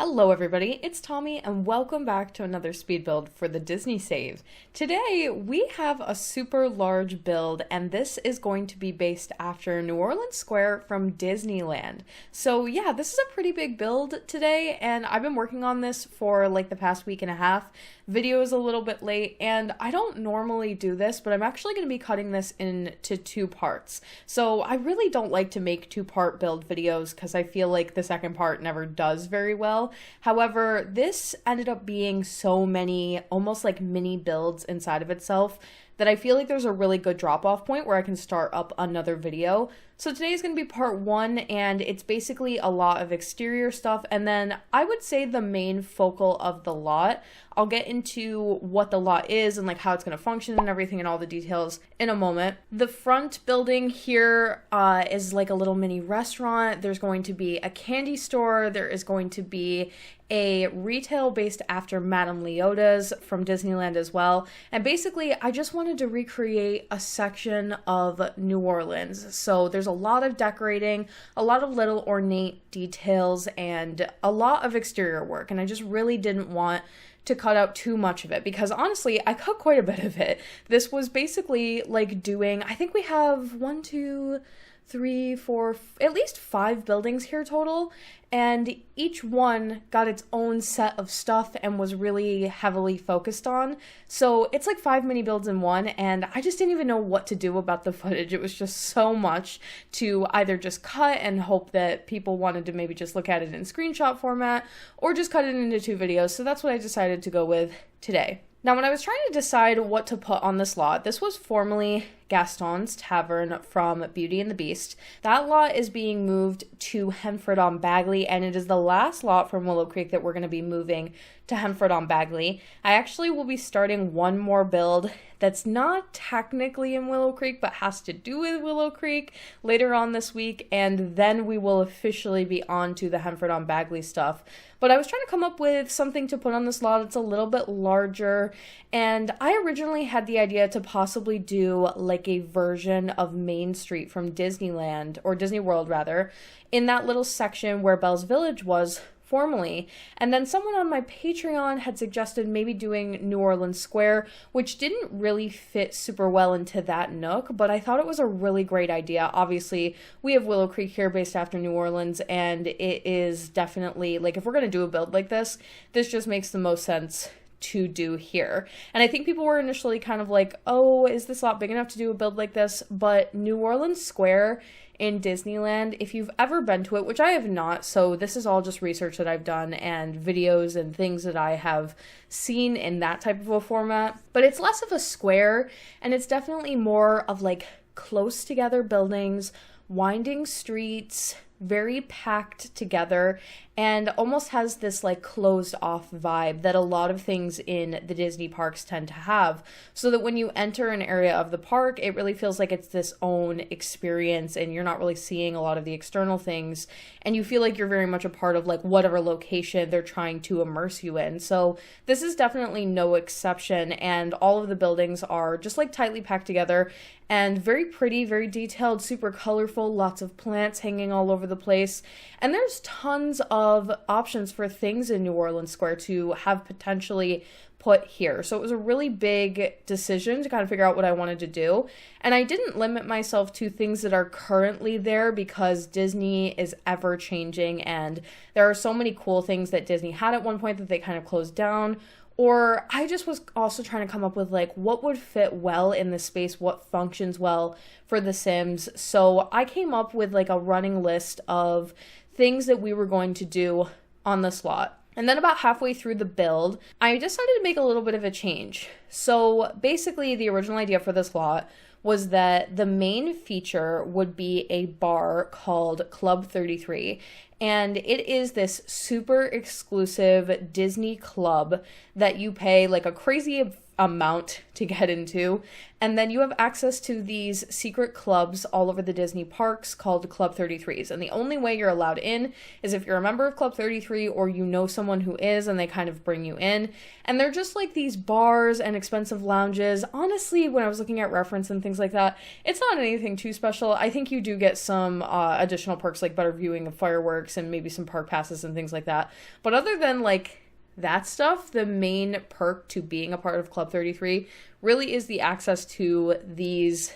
Hello everybody, it's Tommy and welcome back to another speed build for the Disney save. Today we have a super large build and this is going to be based after New Orleans Square from Disneyland. So yeah, this is a pretty big build today and I've been working on this for like the past week and a half. Video is a little bit late and I don't normally do this, but I'm actually going to be cutting this into two parts. So I really don't like to make two-part build videos because I feel like the second part never does very well. However, this ended up being so many almost like mini builds inside of itself that I feel like there's a really good drop-off point where I can start up another video. So today is going to be part one, and it's basically a lot of exterior stuff, and then I would say the main focal of the lot. I'll get into what the lot is and like how it's going to function and everything and all the details in a moment. The front building here is like a little mini restaurant. There's going to be a candy store. There is going to be a retail based after Madame Leota's from Disneyland as well. And basically, I just wanted to recreate a section of New Orleans. So there's a lot of decorating, a lot of little ornate details, and a lot of exterior work. And I just really didn't want to cut out too much of it because honestly, I cut quite a bit of it. This was basically like doing, I think we have 1, 2, 3, 4, at least 5 buildings here total, and each one got its own set of stuff and was really heavily focused on. So it's like 5 mini builds in one, and I just didn't even know what to do about the footage. It was just so much to either just cut and hope that people wanted to maybe just look at it in screenshot format, or just cut it into 2 videos. So that's what I decided to go with today. Now, when I was trying to decide what to put on this lot, this was formerly Gaston's Tavern from Beauty and the Beast. That lot is being moved to Henford-on-Bagley, and it is the last lot from Willow Creek that we're going to be moving to Henford-on-Bagley. I actually will be starting one more build that's not technically in Willow Creek, but has to do with Willow Creek later on this week, and then we will officially be on to the Henford-on-Bagley stuff. But I was trying to come up with something to put on this lot that's a little bit larger, and I originally had the idea to possibly do like a version of Main Street from Disneyland, or Disney World rather, in that little section where Belle's Village was formally. And then someone on my Patreon had suggested maybe doing New Orleans Square, which didn't really fit super well into that nook, but I thought it was a really great idea. Obviously, we have Willow Creek here based after New Orleans, and it is definitely, like, if we're going to do a build like this just makes the most sense to do here. And I think people were initially kind of like, oh, is this lot big enough to do a build like this? But New Orleans Square in Disneyland, if you've ever been to it, which I have not, so this is all just research that I've done and videos and things that I have seen in that type of a format, but it's less of a square and it's definitely more of like close together buildings, winding streets, very packed together, and almost has this like closed off vibe that a lot of things in the Disney parks tend to have, so that when you enter an area of the park, it really feels like it's this own experience and you're not really seeing a lot of the external things, and you feel like you're very much a part of like whatever location they're trying to immerse you in. So this is definitely no exception, and all of the buildings are just like tightly packed together and very pretty, very detailed, super colorful, lots of plants hanging all over the place. And there's tons of options for things in New Orleans Square to have potentially put here. So it was a really big decision to kind of figure out what I wanted to do. And I didn't limit myself to things that are currently there because Disney is ever changing and there are so many cool things that Disney had at one point that they kind of closed down. Or I just was also trying to come up with like what would fit well in the space, what functions well for The Sims. So I came up with like a running list of things that we were going to do on this lot. And then about halfway through the build, I decided to make a little bit of a change. So basically the original idea for this lot was that the main feature would be a bar called Club 33. And it is this super exclusive Disney club that you pay like a crazy amount to get into. And then you have access to these secret clubs all over the Disney parks called Club 33s. And the only way you're allowed in is if you're a member of Club 33 or you know someone who is and they kind of bring you in. And they're just like these bars and expensive lounges. Honestly, when I was looking at reference and things like that, it's not anything too special. I think you do get some additional perks like better viewing of fireworks and maybe some park passes and things like that. But other than like that stuff, the main perk to being a part of Club 33 really is the access to these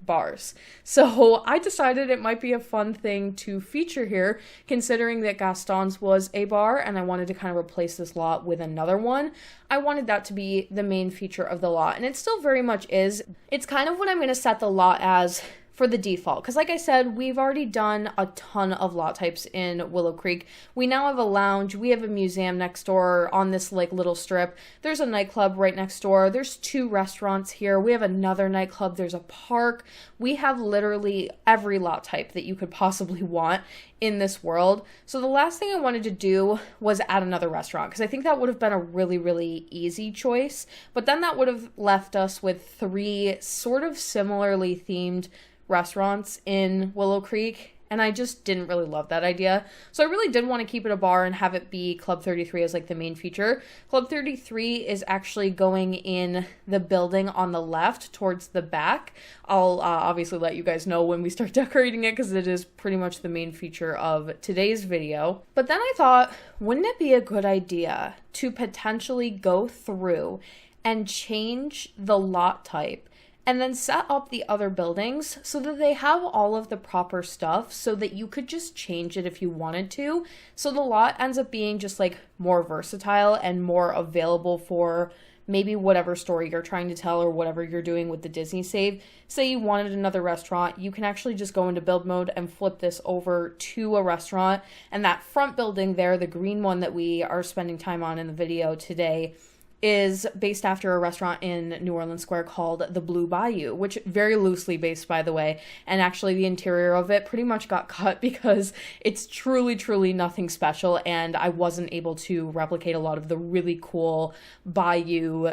bars. So I decided it might be a fun thing to feature here, considering that Gaston's was a bar and I wanted to kind of replace this lot with another one. I wanted that to be the main feature of the lot, and it still very much is. It's kind of what I'm going to set the lot as for the default, because like I said, we've already done a ton of lot types in Willow Creek. We now have a lounge, we have a museum next door on this like little strip, there's a nightclub right next door, there's 2 restaurants here, we have another nightclub, there's a park, we have literally every lot type that you could possibly want in this world. So the last thing I wanted to do was add another restaurant, because I think that would have been a really, really easy choice, but then that would have left us with 3 sort of similarly themed restaurants in Willow Creek, and I just didn't really love that idea. So I really did want to keep it a bar and have it be Club 33 as like the main feature. Club 33 is actually going in the building on the left towards the back. I'll obviously let you guys know when we start decorating it, because it is pretty much the main feature of today's video. But then I thought, wouldn't it be a good idea to potentially go through and change the lot type and then set up the other buildings so that they have all of the proper stuff so that you could just change it if you wanted to. So the lot ends up being just like more versatile and more available for maybe whatever story you're trying to tell or whatever you're doing with the Disney save. Say you wanted another restaurant, you can actually just go into build mode and flip this over to a restaurant. And that front building there, the green one that we are spending time on in the video today, is based after a restaurant in New Orleans Square called the Blue Bayou, which very loosely based, by the way, and actually the interior of it pretty much got cut because it's truly, truly nothing special, and I wasn't able to replicate a lot of the really cool bayou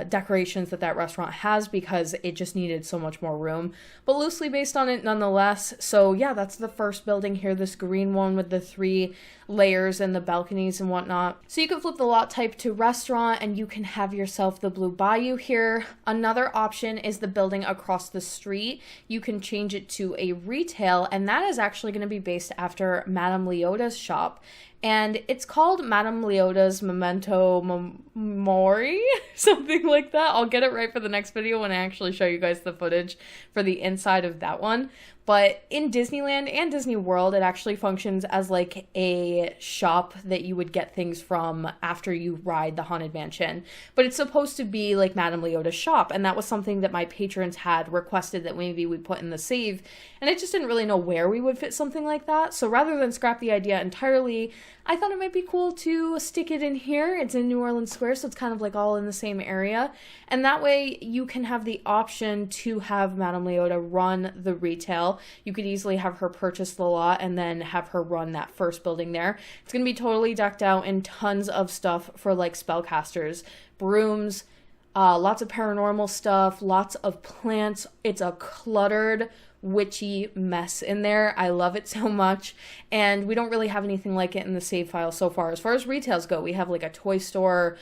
decorations that restaurant has because it just needed so much more room, but loosely based on it nonetheless. So yeah, that's the first building here, this green one with the 3 layers and the balconies and whatnot. So you can flip the lot type to restaurant and you can have yourself the Blue Bayou here. Another option is the building across the street. You can change it to a retail, and that is actually going to be based after Madame Leota's shop. And it's called Madame Leota's Memento Mori, something like that. I'll get it right for the next video when I actually show you guys the footage for the inside of that one. But in Disneyland and Disney World, it actually functions as like a shop that you would get things from after you ride the Haunted Mansion. But it's supposed to be like Madame Leota's shop, and that was something that my patrons had requested that maybe we put in the save, and I just didn't really know where we would fit something like that. So rather than scrap the idea entirely, I thought it might be cool to stick it in here. It's in New Orleans Square, so it's kind of like all in the same area. And that way you can have the option to have Madame Leota run the retail. You could easily have her purchase the lot and then have her run that first building there. It's going to be totally decked out in tons of stuff for like spellcasters, brooms, lots of paranormal stuff, lots of plants. It's a cluttered, witchy mess in there. I love it so much, and we don't really have anything like it in the save file so far. As far as retails go, we have like a toy store,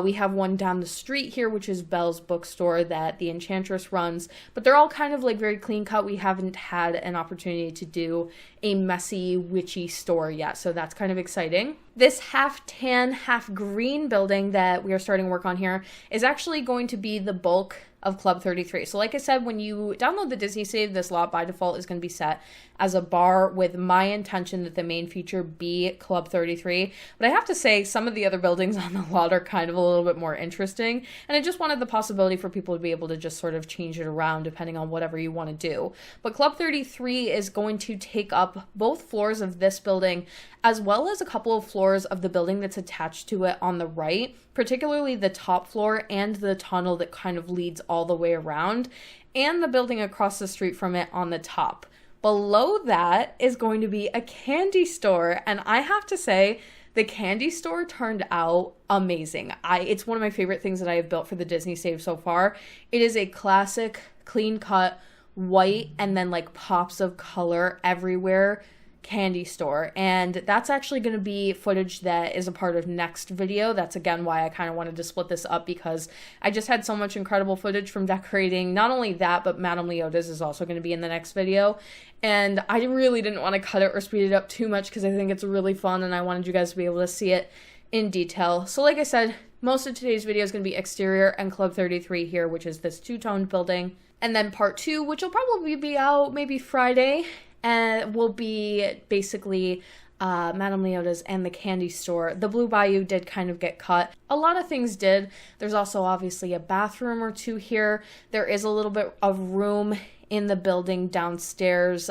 we have one down the street here which is Belle's bookstore that the Enchantress runs, but they're all kind of like very clean cut. We haven't had an opportunity to do a messy witchy store yet, so that's kind of exciting. This half tan, half green building that we are starting work on here is actually going to be the bulk of Club 33. So like I said, when you download the Disney save, this lot by default is going to be set as a bar with my intention that the main feature be Club 33. But I have to say, some of the other buildings on the lot are kind of a little bit more interesting, and I just wanted the possibility for people to be able to just sort of change it around depending on whatever you want to do. But Club 33 is going to take up both floors of this building as well as a couple of floors of the building that's attached to it on the right, particularly the top floor and the tunnel that kind of leads all the way around, and the building across the street from it on the top. Below that is going to be a candy store, and I have to say, The candy store turned out amazing. It's one of my favorite things that I have built for the Disney Save so far. It is a classic, clean cut, white, and then like pops of color everywhere candy store, and that's actually going to be footage that is a part of next video. That's again why I kind of wanted to split this up, because I just had so much incredible footage from decorating. Not only that, but Madame Leota's is also going to be in the next video, and I really didn't want to cut it or speed it up too much because I think it's really fun and I wanted you guys to be able to see it in detail. So like I said, most of today's video is going to be exterior and Club 33 here, which is this two-toned building, and then part 2, which will probably be out maybe Friday, and will be basically Madame Leota's and the candy store. The Blue Bayou did kind of get cut. A lot of things did. There's also obviously a bathroom or two here. There is a little bit of room in the building downstairs.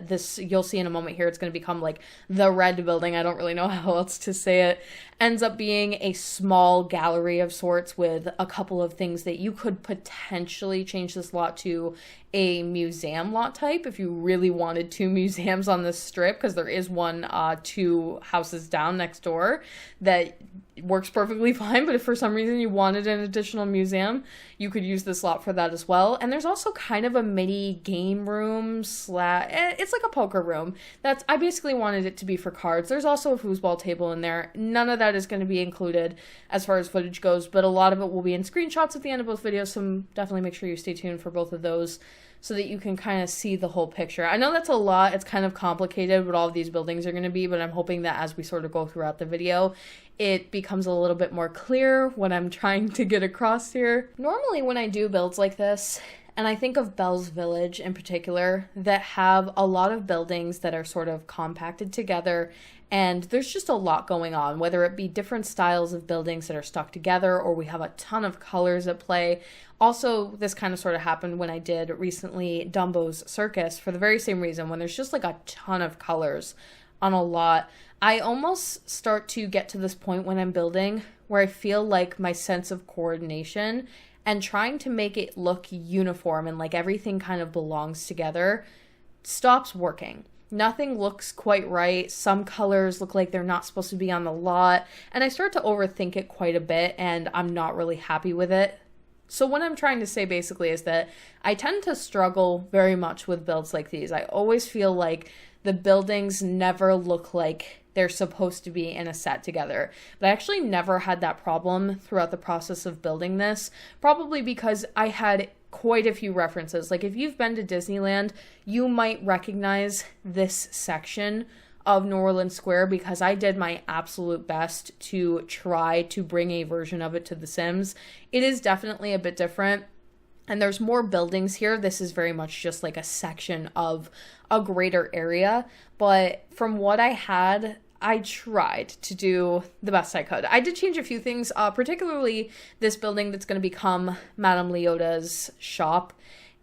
This, you'll see in a moment here, it's going to become like the red building. I don't really know how else to say it. Ends up being a small gallery of sorts with a couple of things that you could potentially change this lot to a museum lot type if you really wanted 2 museums on this strip, because there is one 2 houses down next door that works perfectly fine. But if for some reason you wanted an additional museum, you could use this lot for that as well. And there's also kind of a mini game room it's like a poker room. I basically wanted it to be for cards. There's also a foosball table in there. None of that is going to be included as far as footage goes, but a lot of it will be in screenshots at the end of both videos, so definitely make sure you stay tuned for both of those so that you can kind of see the whole picture. I know that's a lot. It's kind of complicated what all of these buildings are going to be, but I'm hoping that as we sort of go throughout the video, it becomes a little bit more clear what I'm trying to get across here. Normally when I do builds like this, and I think of Belle's Village in particular, that have a lot of buildings that are sort of compacted together, and there's just a lot going on, whether it be different styles of buildings that are stuck together, or we have a ton of colors at play. Also, this kind of sort of happened when I did recently Dumbo's Circus, for the very same reason. When there's just like a ton of colors on a lot, I almost start to get to this point when I'm building where I feel like my sense of coordination and trying to make it look uniform and like everything kind of belongs together stops working. Nothing looks quite right. Some colors look like they're not supposed to be on the lot, and I start to overthink it quite a bit, and I'm not really happy with it. So what I'm trying to say basically is that I tend to struggle very much with builds like these. I always feel like the buildings never look like they're supposed to be in a set together. But I actually never had that problem throughout the process of building this, probably because I had quite a few references. Like if you've been to Disneyland, you might recognize this section of New Orleans Square, because I did my absolute best to try to bring a version of it to The Sims. It is definitely a bit different, and there's more buildings here. This is very much just like a section of a greater area, but from what I had, I tried to do the best I could. I did change a few things, particularly this building that's going to become Madame Leota's shop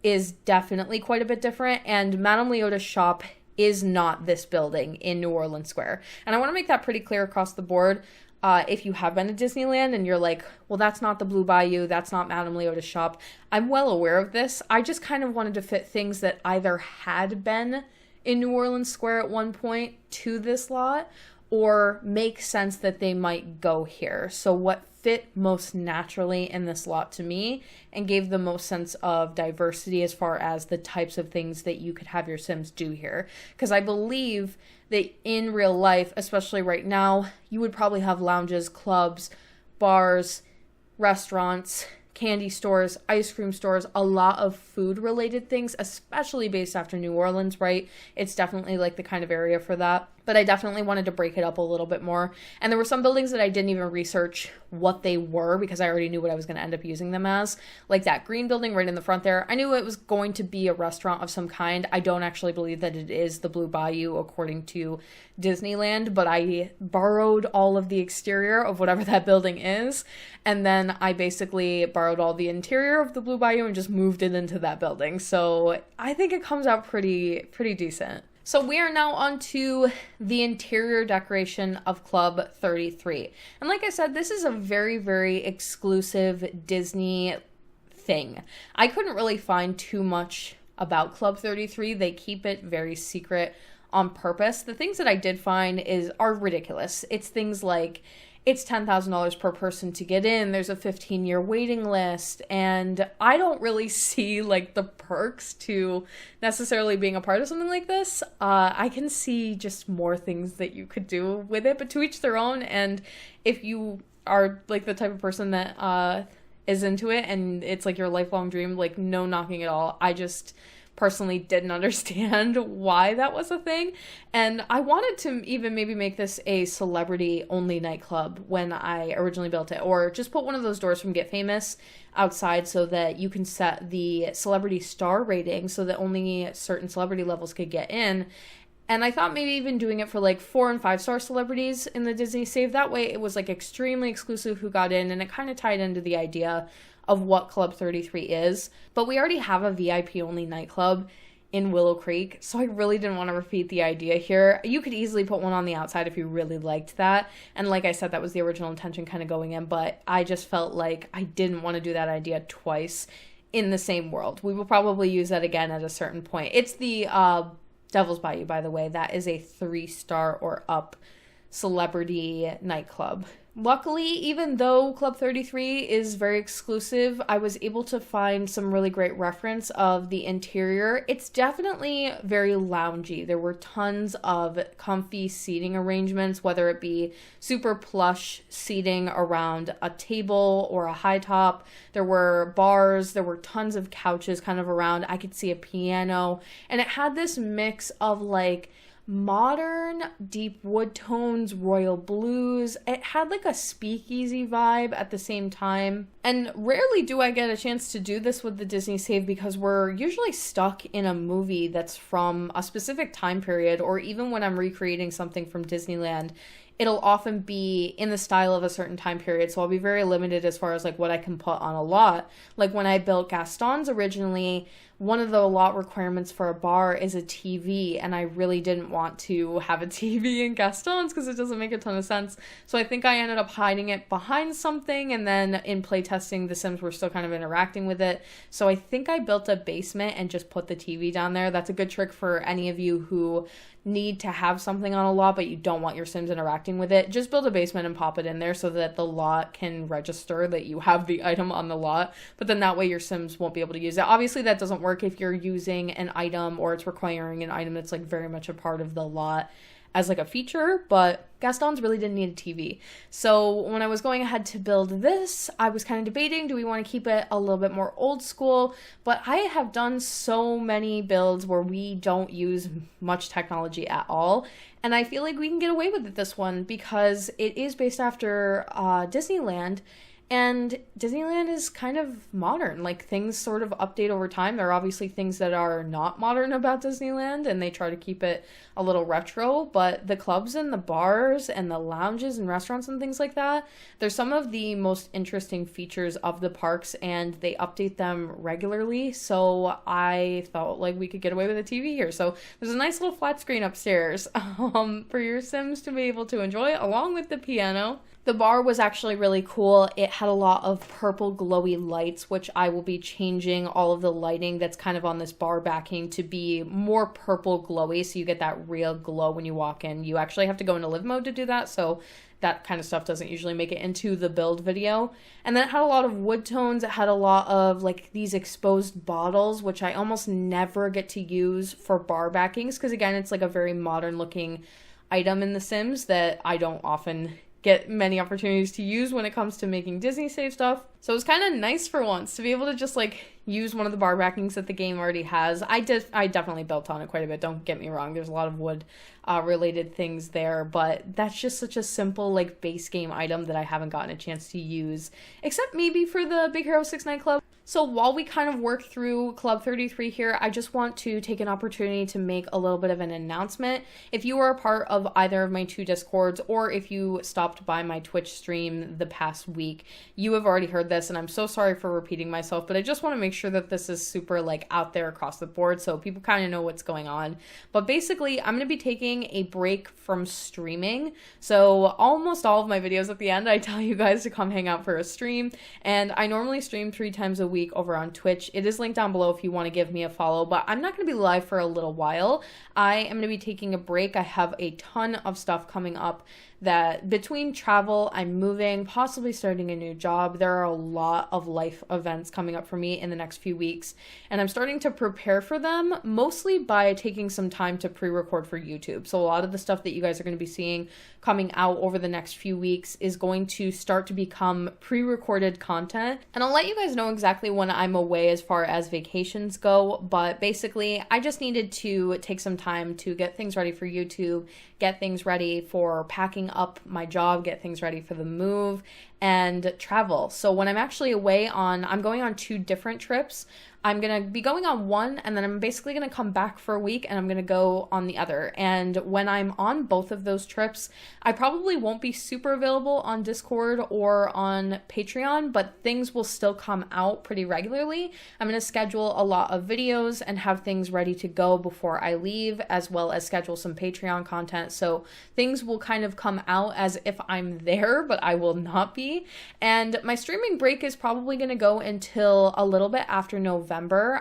is definitely quite a bit different, and Madame Leota's shop is not this building in New Orleans Square. And I want to make that pretty clear across the board. If you have been to Disneyland and you're like, well, that's not the Blue Bayou, that's not Madame Leota's shop, I'm well aware of this. I just kind of wanted to fit things that either had been in New Orleans Square at one point to this lot, or make sense that they might go here. So what fit most naturally in this lot to me and gave the most sense of diversity as far as the types of things that you could have your Sims do here. Because I believe that in real life, especially right now, you would probably have lounges, clubs, bars, restaurants, candy stores, ice cream stores, a lot of food related things, especially based after New Orleans, right? It's definitely like the kind of area for that. But I definitely wanted to break it up a little bit more. And there were some buildings that I didn't even research what they were because I already knew what I was going to end up using them as. Like that green building right in the front there. I knew it was going to be a restaurant of some kind. I don't actually believe that it is the Blue Bayou according to Disneyland, but I borrowed all of the exterior of whatever that building is. And then I basically borrowed all the interior of the Blue Bayou and just moved it into that building. So I think it comes out pretty decent. So we are now on to the interior decoration of Club 33. And like I said, this is a very, very exclusive Disney thing. I couldn't really find too much about Club 33. They keep it very secret on purpose. The things that I did find are ridiculous. It's things like it's $10,000 per person to get in. There's a 15-year waiting list. And I don't really see like the perks to necessarily being a part of something like this. I can see just more things that you could do with it, but to each their own. And if you are like the type of person that is into it and it's like your lifelong dream, like no knocking at all. I just personally didn't understand why that was a thing. And I wanted to even maybe make this a celebrity only nightclub when I originally built it, or just put one of those doors from Get Famous outside so that you can set the celebrity star rating so that only certain celebrity levels could get in. And I thought maybe even doing it for like 4 and 5 star celebrities in the Disney Save. That way it was like extremely exclusive who got in, and it kind of tied into the idea of what Club 33 is. But we already have a VIP only nightclub in Willow Creek, so I really didn't want to repeat the idea here. You could easily put one on the outside if you really liked that. And like I said, that was the original intention kind of going in, but I just felt like I didn't want to do that idea twice in the same world. We will probably use that again at a certain point. It's the Devil's Bayou, by the way. That is a 3-star or up celebrity nightclub. Luckily, even though Club 33 is very exclusive, I was able to find some really great reference of the interior. It's definitely very loungy. There were tons of comfy seating arrangements, whether it be super plush seating around a table or a high top. There were bars, there were tons of couches kind of around. I could see a piano, and it had this mix of like modern deep wood tones, royal blues. It had like a speakeasy vibe at the same time. And rarely do I get a chance to do this with the Disney Save because we're usually stuck in a movie that's from a specific time period, or even when I'm recreating something from Disneyland, it'll often be in the style of a certain time period. So I'll be very limited as far as like what I can put on a lot. Like when I built Gaston's originally, one of the lot requirements for a bar is a TV, and I really didn't want to have a TV in Gaston's because it doesn't make a ton of sense. So I think I ended up hiding it behind something, and then in playtesting, the Sims were still kind of interacting with it. So I think I built a basement and just put the TV down there. That's a good trick for any of you who need to have something on a lot but you don't want your Sims interacting with it. Just build a basement and pop it in there so that the lot can register that you have the item on the lot, but then that way your Sims won't be able to use it. Obviously that doesn't work if you're using an item or it's requiring an item that's like very much a part of the lot as like a feature, but Gaston's really didn't need a TV. So when I was going ahead to build this, I was kind of debating, do we want to keep it a little bit more old school? But I have done so many builds where we don't use much technology at all, and I feel like we can get away with it this one because it is based after Disneyland. And Disneyland is kind of modern, like things sort of update over time. There are obviously things that are not modern about Disneyland and they try to keep it a little retro, but the clubs and the bars and the lounges and restaurants and things like that, they're some of the most interesting features of the parks and they update them regularly. So I felt like we could get away with a TV here. So there's a nice little flat screen upstairs for your Sims to be able to enjoy along with the piano. The bar was actually really cool. It had a lot of purple glowy lights, which I will be changing all of the lighting that's kind of on this bar backing to be more purple glowy, so you get that real glow when you walk in. You actually have to go into live mode to do that, so that kind of stuff doesn't usually make it into the build video. And then it had a lot of wood tones. It had a lot of like these exposed bottles, which I almost never get to use for bar backings, because again, it's like a very modern looking item in The Sims that I don't often get many opportunities to use when it comes to making Disney Save stuff. So it was kind of nice for once to be able to just like use one of the bar backings that the game already has. I definitely built on it quite a bit, don't get me wrong. There's a lot of wood related things there, but that's just such a simple like base game item that I haven't gotten a chance to use, except maybe for the Big Hero 6 nightclub. So while we kind of work through Club 33 here, I just want to take an opportunity to make a little bit of an announcement. If you are a part of either of my 2 Discords, or if you stopped by my Twitch stream the past week, you have already heard this, and I'm so sorry for repeating myself, but I just want to make sure that this is super like out there across the board so people kind of know what's going on. But basically, I'm going to be taking a break from streaming. So almost all of my videos at the end, I tell you guys to come hang out for a stream, and I normally stream 3 times a week week over on Twitch. It is linked down below if you want to give me a follow, but I'm not going to be live for a little while. I am going to be taking a break. I have a ton of stuff coming up that between travel, I'm moving, possibly starting a new job. There are a lot of life events coming up for me in the next few weeks, and I'm starting to prepare for them mostly by taking some time to pre-record for YouTube. So a lot of the stuff that you guys are going to be seeing coming out over the next few weeks is going to start to become pre-recorded content, and I'll let you guys know exactly when I'm away as far as vacations go. But basically, I just needed to take some time to get things ready for YouTube, get things ready for packing up my job, get things ready for the move, and travel. So when I'm actually away I'm going on 2 different trips. I'm going to be going on one, and then I'm basically going to come back for a week, and I'm going to go on the other. And when I'm on both of those trips, I probably won't be super available on Discord or on Patreon, but things will still come out pretty regularly. I'm going to schedule a lot of videos and have things ready to go before I leave, as well as schedule some Patreon content. So things will kind of come out as if I'm there, but I will not be. And my streaming break is probably going to go until a little bit after November.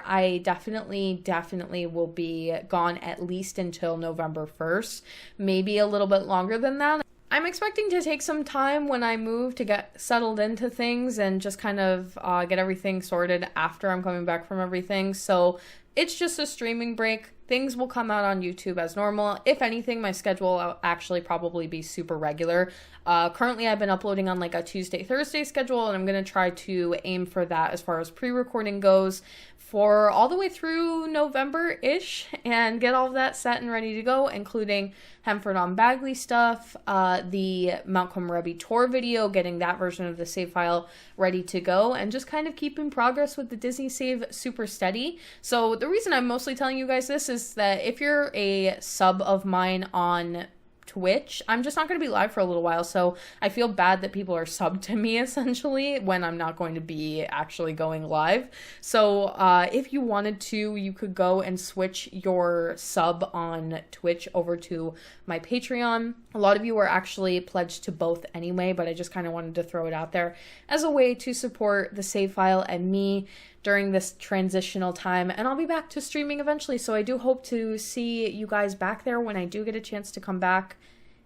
I definitely will be gone at least until November 1st, maybe a little bit longer than that. I'm expecting to take some time when I move to get settled into things and just kind of get everything sorted after I'm coming back from everything. So it's just a streaming break. Things will come out on YouTube as normal. If anything, my schedule will actually probably be super regular. Currently, I've been uploading on like a Tuesday, Thursday schedule, and I'm going to try to aim for that as far as pre-recording goes for all the way through November-ish and get all of that set and ready to go, including Hemford on Bagley stuff, the Mount Komorebi tour video, getting that version of the save file ready to go, and just kind of keeping progress with the Disney save super steady. So the reason I'm mostly telling you guys this is that if you're a sub of mine on Twitch, I'm just not going to be live for a little while, so I feel bad that people are subbed to me essentially when I'm not going to be actually going live. So if you wanted to, you could go and switch your sub on Twitch over to my Patreon. A lot of you are actually pledged to both anyway, but I just kind of wanted to throw it out there as a way to support the save file and me during this transitional time, and I'll be back to streaming eventually, so I do hope to see you guys back there when I do get a chance to come back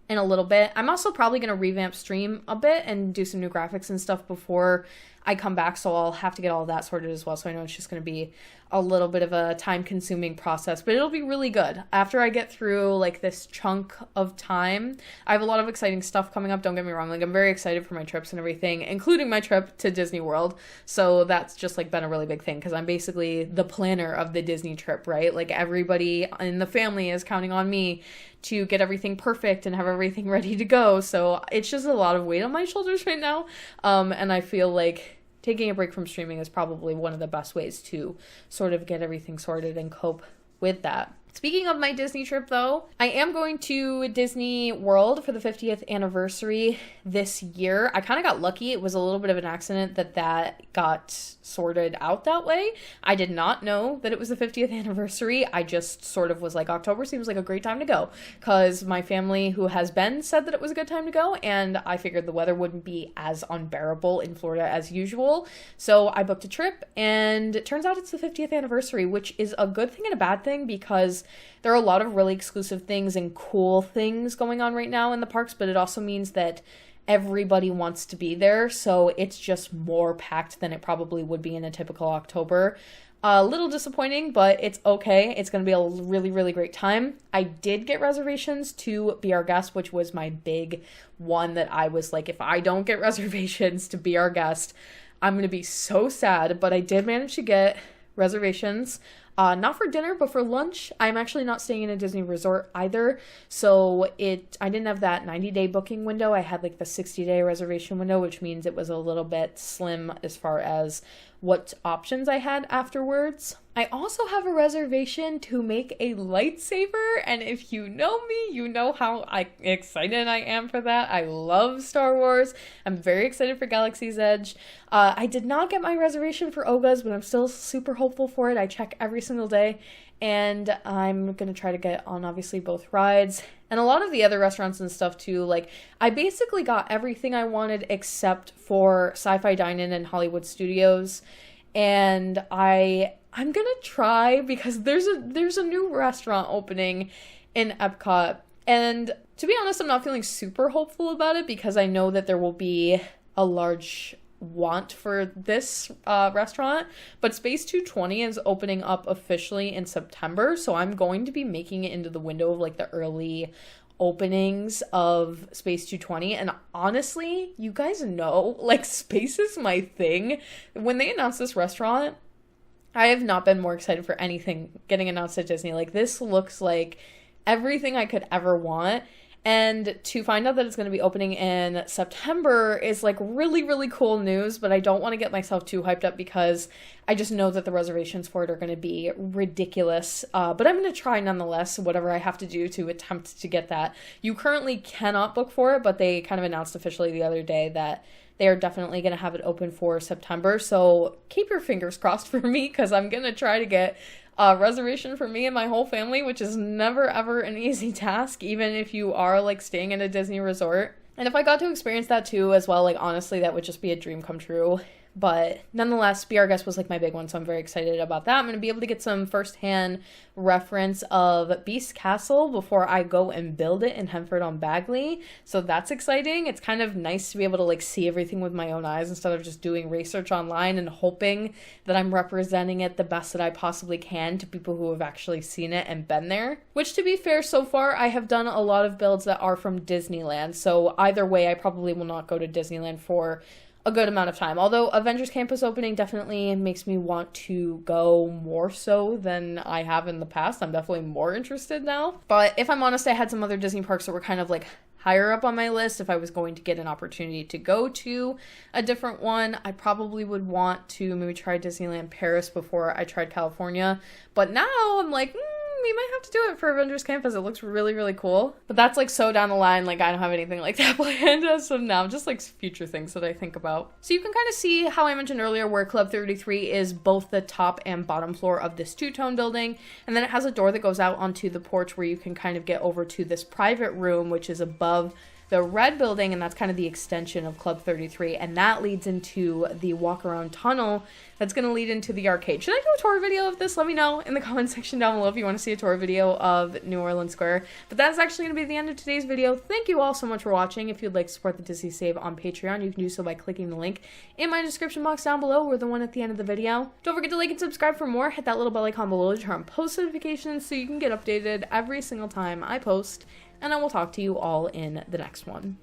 in a little bit. I'm also probably going to revamp stream a bit and do some new graphics and stuff before I come back, so I'll have to get all of that sorted as well, so I know it's just going to be a little bit of a time-consuming process, but it'll be really good. After I get through, like, this chunk of time, I have a lot of exciting stuff coming up, don't get me wrong. Like, I'm very excited for my trips and everything, including my trip to Disney World, so that's just, like, been a really big thing, because I'm basically the planner of the Disney trip, right? Like, everybody in the family is counting on me to get everything perfect and have everything ready to go, so it's just a lot of weight on my shoulders right now, and I feel like taking a break from streaming is probably one of the best ways to sort of get everything sorted and cope with that. Speaking of my Disney trip, though, I am going to Disney World for the 50th anniversary this year. I kind of got lucky. It was a little bit of an accident that got sorted out that way. I did not know that it was the 50th anniversary. I just sort of was like, October seems like a great time to go, because my family who has been said that it was a good time to go, and I figured the weather wouldn't be as unbearable in Florida as usual. So I booked a trip, and it turns out it's the 50th anniversary, which is a good thing and a bad thing, because there are a lot of really exclusive things and cool things going on right now in the parks, but it also means that everybody wants to be there, so it's just more packed than it probably would be in a typical October. A little disappointing, but it's okay. It's going to be a really, really great time. I did get reservations to Be Our Guest, which was my big one that I was like, if I don't get reservations to Be Our Guest, I'm going to be so sad, but I did manage to get reservations. Not for dinner, but for lunch. I'm actually not staying in a Disney resort either, so I didn't have that 90-day booking window. I had like the 60-day reservation window, which means it was a little bit slim as far as what options I had afterwards. I also have a reservation to make a lightsaber, and if you know me, you know how excited I am for that. I love Star Wars. I'm very excited for Galaxy's Edge. I did not get my reservation for Oga's, but I'm still super hopeful for it. I check every single day, and I'm gonna try to get on obviously both rides and a lot of the other restaurants and stuff too. Like, I basically got everything I wanted except for Sci-Fi Dine-In and Hollywood Studios, and I'm gonna try, because there's a new restaurant opening in Epcot, and to be honest, I'm not feeling super hopeful about it because I know that there will be a large want for this restaurant, but Space 220 is opening up officially in September, so I'm going to be making it into the window of like the early openings of Space 220. And honestly, you guys know, like, space is my thing. When they announced this restaurant, I have not been more excited for anything getting announced at Disney. Like, this looks like everything I could ever want. And to find out that it's going to be opening in September is like really, really cool news, but I don't want to get myself too hyped up because I just know that the reservations for it are going to be ridiculous. But I'm going to try nonetheless, whatever I have to do to attempt to get that. You currently cannot book for it, but they kind of announced officially the other day that they are definitely going to have it open for September. So keep your fingers crossed for me, because I'm going to try to get a reservation for me and my whole family, which is never ever an easy task, even if you are like staying in a Disney resort. And if I got to experience that too as well, like honestly, that would just be a dream come true. But nonetheless, Be Our Guest was like my big one, so I'm very excited about that. I'm going to be able to get some firsthand reference of Beast Castle before I go and build it in Hemford-on-Bagley, so that's exciting. It's kind of nice to be able to like see everything with my own eyes instead of just doing research online and hoping that I'm representing it the best that I possibly can to people who have actually seen it and been there. Which, to be fair, so far I have done a lot of builds that are from Disneyland, so either way I probably will not go to Disneyland for a good amount of time. Although Avengers Campus opening definitely makes me want to go more so than I have in the past. I'm definitely more interested now. But if I'm honest, I had some other Disney parks that were kind of like higher up on my list. If I was going to get an opportunity to go to a different one, I probably would want to maybe try Disneyland Paris before I tried California. But now I'm like, we might have to do it for Avengers Campus. It looks really, really cool. But that's like so down the line. Like, I don't have anything like that planned as of now. Just like future things that I think about. So you can kind of see how I mentioned earlier where Club 33 is both the top and bottom floor of this two-tone building. And then it has a door that goes out onto the porch where you can kind of get over to this private room, which is above the red building, and that's kind of the extension of Club 33, and that leads into the walk-around tunnel that's going to lead into the arcade. Should I do a tour video of this? Let me know in the comment section down below if you want to see a tour video of New Orleans Square. But that's actually going to be the end of today's video. Thank you all so much for watching. If you'd like to support the Disney Save on Patreon, you can do so by clicking the link in my description box down below, or the one at the end of the video. Don't forget to like and subscribe for more. Hit that little bell icon below to turn on post notifications so you can get updated every single time I post. And I will talk to you all in the next one.